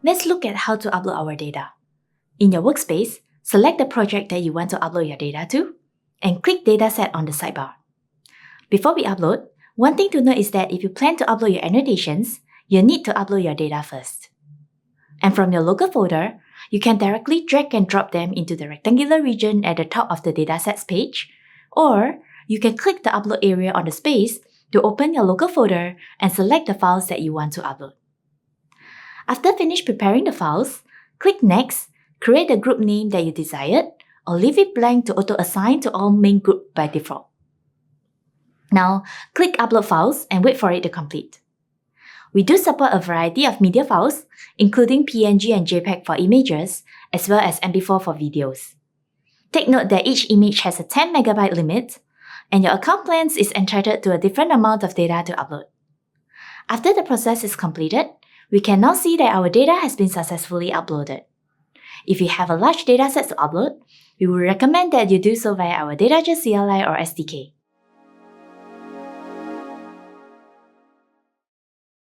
Let's look at how to upload our data. In your workspace, select the project that you want to upload your data to, and click Dataset on the sidebar. Before we upload, one thing to note is that if you plan to upload your annotations, you need to upload your data first. And from your local folder, you can directly drag and drop them into the rectangular region at the top of the datasets page, or you can click the upload area on the space to open your local folder and select the files that you want to upload. After finish preparing the files, click Next, create the group name that you desired, or leave it blank to auto-assign to all main group by default. Now, click Upload Files and wait for it to complete. We do support a variety of media files, including PNG and JPEG for images, as well as MP4 for videos. Take note that each image has a 10 MB limit, and your account plans is entitled to a different amount of data to upload. After the process is completed, we can now see that our data has been successfully uploaded. If you have a large dataset to upload, we would recommend that you do so via our Datature CLI or SDK.